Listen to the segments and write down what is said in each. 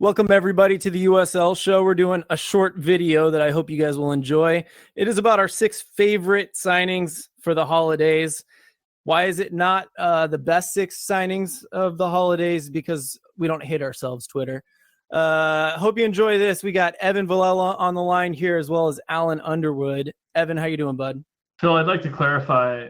Welcome, everybody, to the USL show. We're doing a short video that I hope you guys will enjoy. It is about our 6 favorite signings for the holidays. Why is it not the best 6 signings of the holidays? Because we don't hate ourselves, Twitter. Hope you enjoy this. We got Evan Villela on the line here, as well as Alan Underwood. Evan, how you doing, bud? Phill, I'd like to clarify,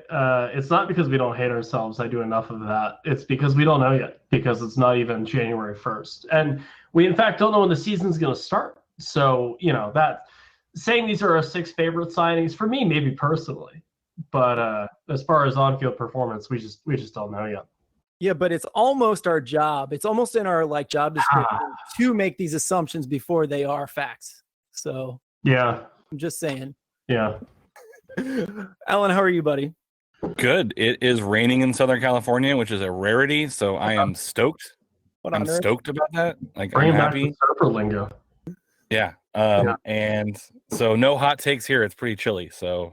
it's not because we don't hate ourselves. I do enough of that. It's because we don't know yet, because it's not even January 1st. And we, in fact, don't know when the season's going to start. So, that saying these are our 6 favorite signings, for me, maybe personally. But as far as on-field performance, we just don't know yet. Yeah, but it's almost our job. It's almost in our job description to make these assumptions before they are facts. So yeah, I'm just saying. Yeah. Alan, how are you, buddy? Good. It is raining in Southern California, which is a rarity. So I am stoked. I'm stoked about that. I'm happy. Surfer lingo. Yeah. And so no hot takes here. It's pretty chilly. So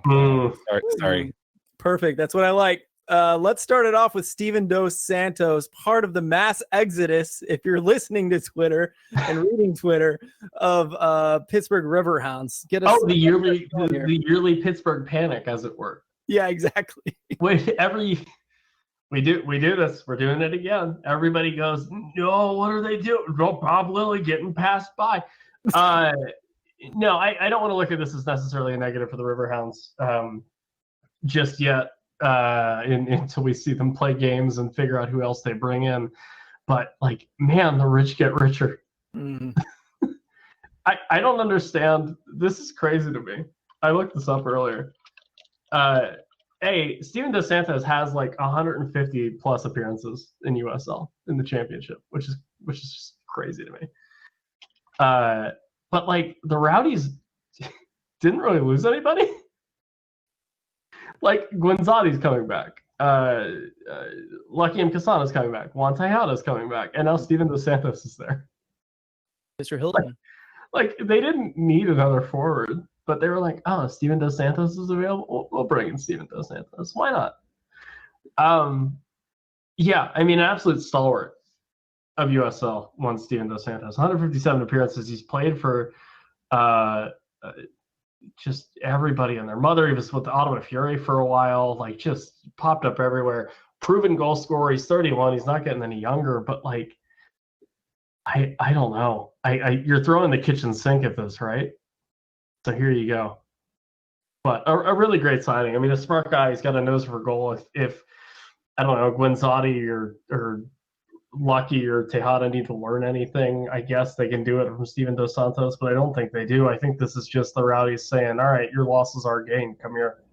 sorry. Perfect. That's what I like. Let's start it off with Steven Dos Santos, part of the mass exodus, if you're listening to Twitter and reading Twitter, of Pittsburgh Riverhounds. Get us the yearly Pittsburgh panic, as it were. Yeah, exactly. We do this. We're doing it again. Everybody goes, no, what are they doing? Bob Lilly getting passed by. No, I don't want to look at this as necessarily a negative for the Riverhounds just yet. Until we see them play games and figure out who else they bring in. But man, the rich get richer. I don't understand. This is crazy to me. I looked this up earlier. Steven Dos Santos has 150 plus appearances in USL in the championship, which is just crazy to me. But the Rowdies didn't really lose anybody. Guinzotti's coming back. Lucky Mkasana's coming back. Juan Tejada's coming back. And now Steven Dos Santos is there. Mr. Hilton. They didn't need another forward, but they were like, oh, Steven Dos Santos is available. We'll bring in Steven Dos Santos. Why not? Yeah, I mean, an absolute stalwart of USL, one Steven Dos Santos. 157 appearances. He's played for just everybody and their mother. He was with the Ottawa Fury for a while, just popped up everywhere. Proven goal scorer. He's 31. He's not getting any younger, but I don't know. You're throwing the kitchen sink at this, right? So here you go. But a really great signing. I mean, a smart guy. He's got a nose for goal. If I don't know, Guinzotti or Lucky or Tejada need to learn anything, I guess they can do it from Steven Dos Santos, but I don't think they do. I think this is just the Rowdies saying, all right, your losses are gain. Come here.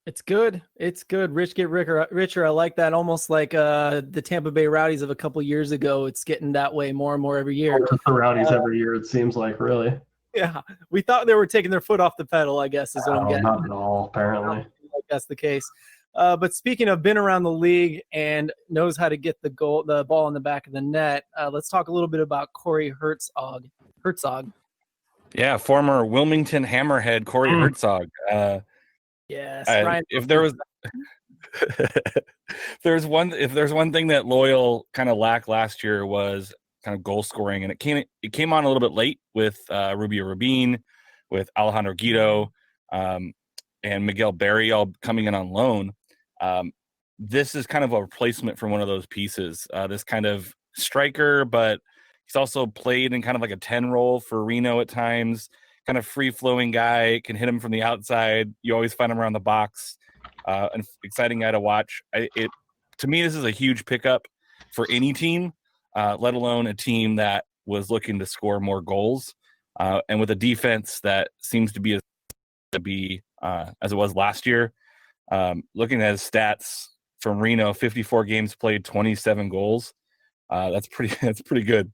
It's good. It's good. Rich get richer. I like that. Almost like the Tampa Bay Rowdies of a couple years ago. It's getting that way more and more every year. Just the Rowdies every year, it seems like, really. Yeah. We thought they were taking their foot off the pedal, I guess, is what I'm getting. Not at all, apparently. That's the case. But speaking of been around the league and knows how to get the ball in the back of the net, let's talk a little bit about Corey Hertzog. Yeah, former Wilmington Hammerhead Corey Hertzog. Yes. If there's one thing that Loyal kind of lacked last year was kind of goal scoring, and it came on a little bit late with Rubio Rubin, with Alejandro Guido, and Miguel Berry all coming in on loan. This is kind of a replacement for one of those pieces. This kind of striker, but he's also played in kind of like a 10 role for Reno at times. Kind of free-flowing guy, can hit him from the outside. You always find him around the box. An exciting guy to watch. To me, this is a huge pickup for any team, let alone a team that was looking to score more goals. And with a defense that seems to be as it was last year. Looking at his stats from Reno, 54 games played, 27 goals. That's pretty good.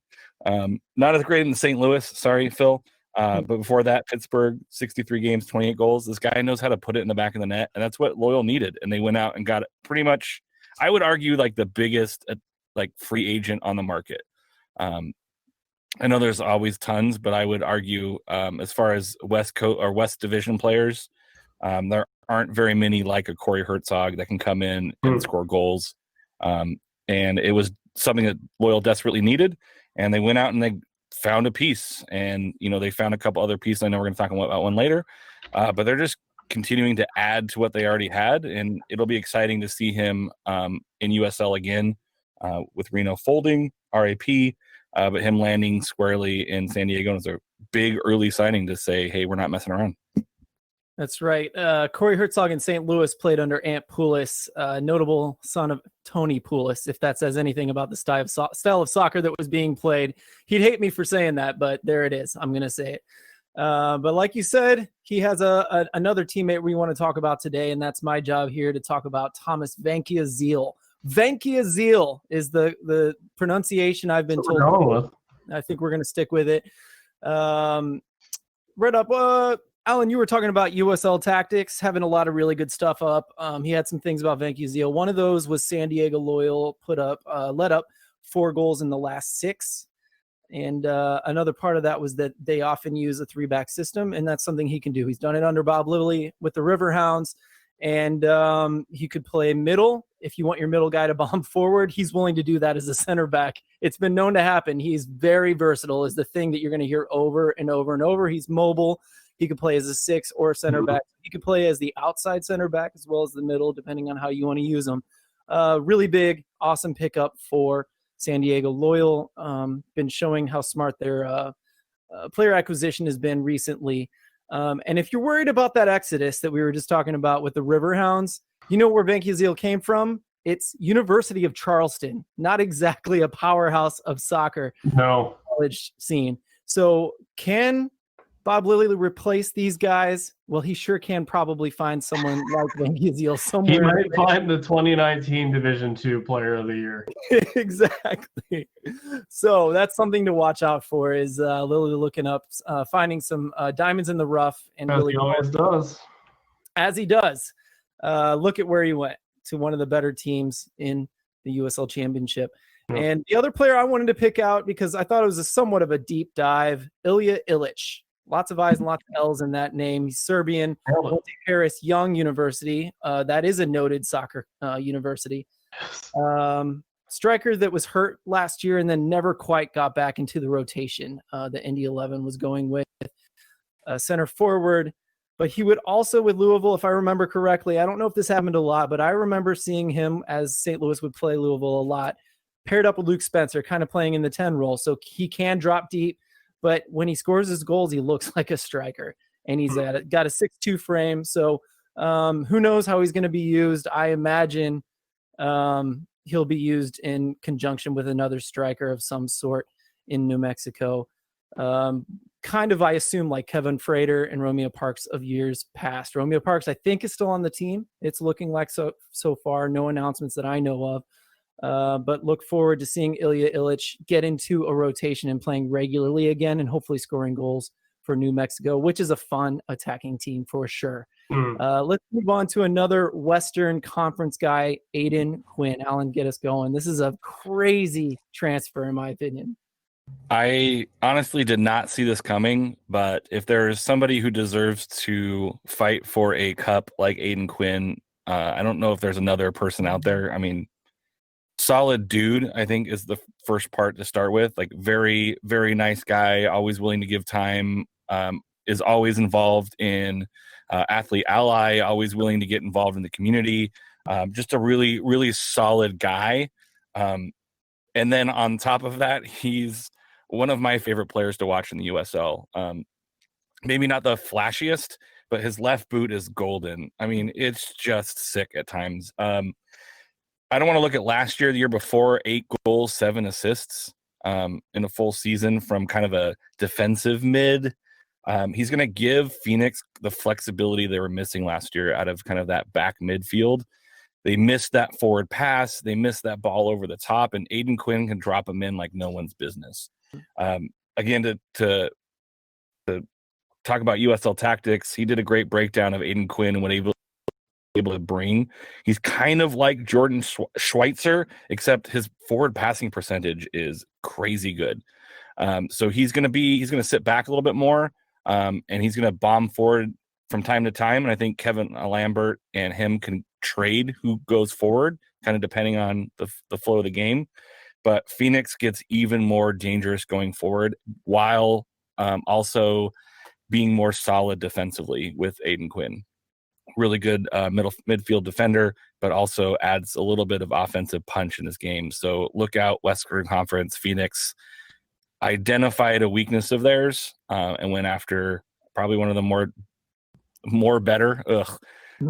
Not as great in St. Louis. Sorry, Phill. But before that, Pittsburgh, 63 games, 28 goals. This guy knows how to put it in the back of the net, and that's what Loyal needed. And they went out and got it pretty much, I would argue, the biggest free agent on the market. I know there's always tons, but I would argue as far as West Coast or West Division players, there aren't very many like a Corey Hertzog that can come in and score goals. And it was something that Loyal desperately needed, and they went out and they found a piece, and they found a couple other pieces. I know we're going to talk about one later, but they're just continuing to add to what they already had, and it'll be exciting to see him in USL again, with Reno folding RAP, but him landing squarely in San Diego is a big early signing to say, hey, we're not messing around. That's right. Corey Hertzog in St. Louis played under Ant Poulis, notable son of Tony Poulis, if that says anything about the style of soccer that was being played. He'd hate me for saying that, but there it is. I'm going to say it. But like you said, he has another teammate we want to talk about today, and that's my job here to talk about Thomas Vanciazziel. Vanciazziel is the pronunciation I've been told. I think we're going to stick with it. Right up, Alan, you were talking about USL Tactics, having a lot of really good stuff up. He had some things about Vanciazziel. One of those was San Diego Loyal let up 4 goals in the last 6. And another part of that was that they often use a 3-back system, and that's something he can do. He's done it under Bob Lively with the Riverhounds, and he could play middle. If you want your middle guy to bomb forward, he's willing to do that as a center back. It's been known to happen. He's very versatile is the thing that you're going to hear over and over and over. He's mobile. He could play as a 6 or center back. He could play as the outside center back as well as the middle, depending on how you want to use him. Really big, awesome pickup for San Diego Loyal. Been showing how smart their player acquisition has been recently. And if you're worried about that exodus that we were just talking about with the Riverhounds, you know where Vanciazziel came from? It's University of Charleston, not exactly a powerhouse of soccer. No. College scene. So can Bob Lilly replace these guys? Well, he sure can probably find someone like Vanciazziel somewhere. He might find the 2019 Division II Player of the Year. Exactly. So that's something to watch out for is Lilly looking up, finding some diamonds in the rough. And as really he always does. As he does. Look at where he went, to one of the better teams in the USL Championship. Yep. And the other player I wanted to pick out, because I thought it was somewhat of a deep dive, Ilya Ilic. Lots of I's and lots of L's in that name. He's Serbian. Went to Paris Young University. That is a noted soccer university. Striker that was hurt last year and then never quite got back into the rotation. The Indy 11 was going with center forward. But he would also, with Louisville, if I remember correctly, I don't know if this happened a lot, but I remember seeing him, as St. Louis would play Louisville a lot, paired up with Luke Spencer, kind of playing in the 10 role. So he can drop deep, but when he scores his goals, he looks like a striker. And he's got a 6'2" frame. So who knows how he's going to be used. I imagine he'll be used in conjunction with another striker of some sort in New Mexico. Kind of, I assume, like Kevin Frater and Romeo Parks of years past. Romeo Parks, I think, is still on the team. It's looking like so far. No announcements that I know of. But look forward to seeing Ilya Ilic get into a rotation and playing regularly again and hopefully scoring goals for New Mexico, which is a fun attacking team for sure. Let's move on to another Western Conference guy, Aiden Quinn. Alan, get us going. This is a crazy transfer, in my opinion. I honestly did not see this coming, but if there's somebody who deserves to fight for a cup like Aiden Quinn, I don't know if there's another person out there. I mean, solid dude, I think, is the first part to start with. Like, very, very nice guy, always willing to give time, is always involved in Athlete Ally, always willing to get involved in the community. Just a really, really solid guy. And then on top of that, he's one of my favorite players to watch in the USL. Maybe not the flashiest, but his left boot is golden. I mean, it's just sick at times. I don't want to look at last year, the year before, 8 goals, 7 assists in a full season from kind of a defensive mid. He's going to give Phoenix the flexibility they were missing last year out of kind of that back midfield. They missed that forward pass. They missed that ball over the top, and Aiden Quinn can drop them in like no one's business. Again, to talk about USL Tactics, he did a great breakdown of Aiden Quinn and what able to bring. He's kind of like Jordan Schweitzer, except his forward passing percentage is crazy good. So he's going to sit back a little bit more, and he's going to bomb forward from time to time. And I think Kevin Lambert and him can trade who goes forward, kind of depending on the flow of the game. but Phoenix gets even more dangerous going forward while also being more solid defensively with Aiden Quinn. Really good midfield defender, but also adds a little bit of offensive punch in his game. So look out, Western Conference. Phoenix identified a weakness of theirs and went after probably one of the more better,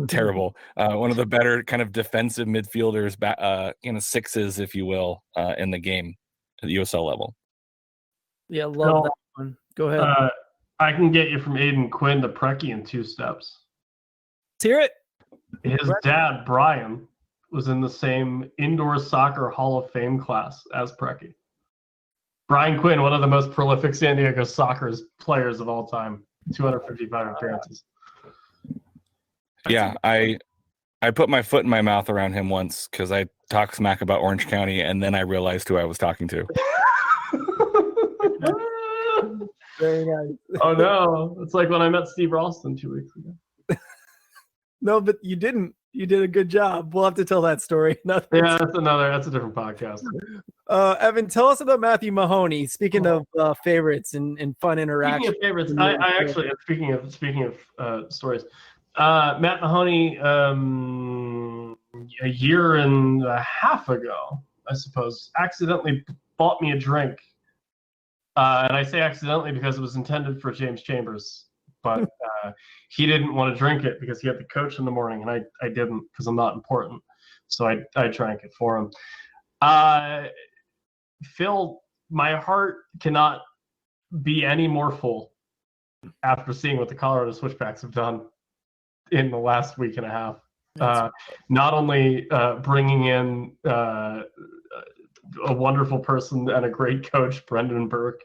terrible, one of the better kind of defensive midfielders, sixes, if you will, in the game at the USL level. Yeah, love that one. Go ahead. I can get you from Aiden Quinn to Preki in 2 steps. Let's hear it. His dad, Brian, was in the same indoor soccer Hall of Fame class as Preki. Brian Quinn, one of the most prolific San Diego soccer players of all time, 255 appearances. Yeah, I put my foot in my mouth around him once because I talked smack about Orange County, and then I realized who I was talking to. Very nice. Oh no, it's like when I met Steve Ralston 2 weeks ago. No, but you didn't. You did a good job. We'll have to tell that story. That's a different podcast. Evan, tell us about Matthew Mahoney. Speaking of favorites and fun interactions. Speaking of favorites, I actually speaking of stories, Matt Mahoney, a year and a half ago, I suppose, accidentally bought me a drink. And I say accidentally because it was intended for James Chambers, but he didn't want to drink it because he had to coach in the morning, and I didn't because I'm not important. So I drank it for him. Phill, my heart cannot be any more full after seeing what the Colorado Switchbacks have done in the last week and a half. Not only bringing in a wonderful person and a great coach, Brendan Burke,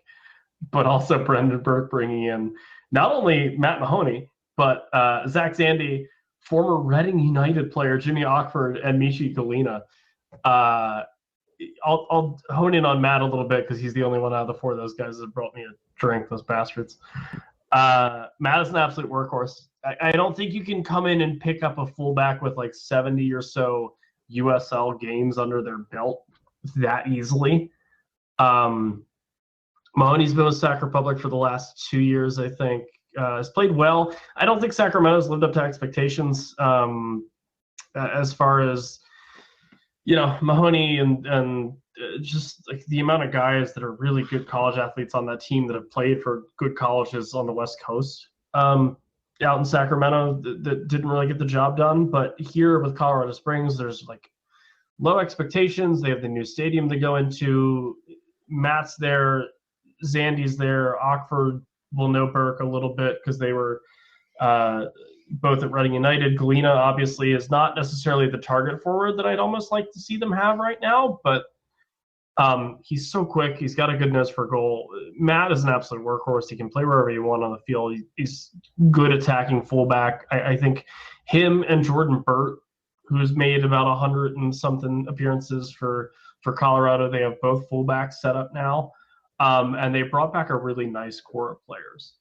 but also Brendan Burke bringing in not only Matt Mahoney, but Zach Zandy, former Reading United player Jimmy Ockford, and Mishi Galina. I'll hone in on Matt a little bit because he's the only one out of the 4 of those guys that brought me a drink, those bastards. Matt is an absolute workhorse. I don't think you can come in and pick up a fullback with like 70 or so USL games under their belt that easily. Mahoney's been with Sac Republic for the last 2 years, I think. Has played well. I don't think Sacramento's lived up to expectations as far as, Mahoney and just like the amount of guys that are really good college athletes on that team that have played for good colleges on the West Coast out in Sacramento that didn't really get the job done. But here with Colorado Springs, there's like low expectations. They have the new stadium to go into. Matt's there. Zandy's there. Ockford will know Burke a little bit because they were both at Reading United. Galina obviously is not necessarily the target forward that I'd almost like to see them have right now, but he's so quick. He's got a good nose for goal. Matt is an absolute workhorse. He can play wherever you want on the field. He's good attacking fullback. I think him and Jordan Burt, who's made about 100 and something appearances for Colorado, they have both fullbacks set up now. And they brought back a really nice core of players.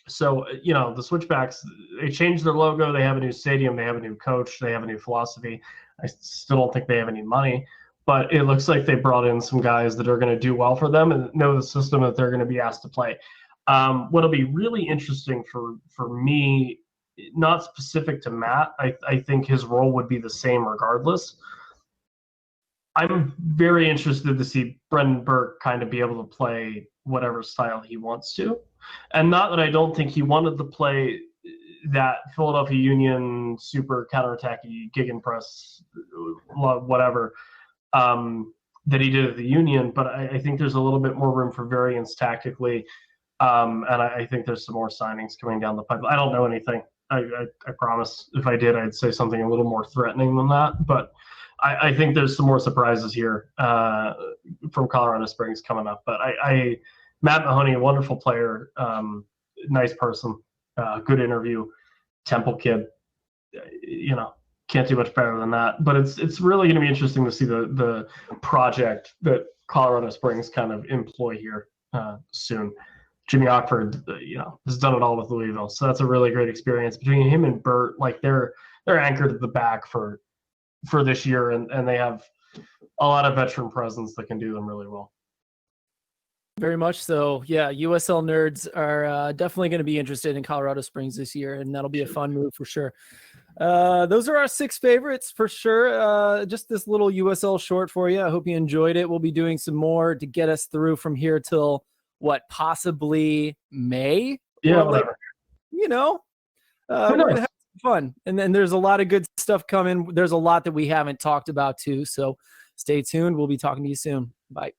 So, the Switchbacks, they changed their logo. They have a new stadium. They have a new coach. They have a new philosophy. I still don't think they have any money, but it looks like they brought in some guys that are going to do well for them and know the system that they're going to be asked to play. What'll be really interesting for me, not specific to Matt, I think his role would be the same regardless. I'm very interested to see Brendan Burke kind of be able to play whatever style he wants to. And not that I don't think he wanted to play that Philadelphia Union super counterattacky gegenpress, whatever, that he did at the Union. But I think there's a little bit more room for variance tactically. And I think there's some more signings coming down the pipe. I don't know anything. I promise if I did, I'd say something a little more threatening than that. But I think there's some more surprises here from Colorado Springs coming up. But Matt Mahoney, a wonderful player, nice person, good interview, Temple kid. Can't do much better than that. But it's really going to be interesting to see the project that Colorado Springs kind of employ here soon. Jimmy Ockford, has done it all with Louisville, so that's a really great experience between him and Burt. Like they're anchored at the back for this year, and they have a lot of veteran presence that can do them really well. Very much so. Yeah, USL nerds are definitely going to be interested in Colorado Springs this year, and that'll be a fun move for sure. Those are our 6 favorites for sure. Just this little USL short for you. I hope you enjoyed it. We'll be doing some more to get us through from here till possibly May? Yeah, Or whatever. we're going to have some fun. And then there's a lot of good stuff coming. There's a lot that we haven't talked about too. So stay tuned. We'll be talking to you soon. Bye.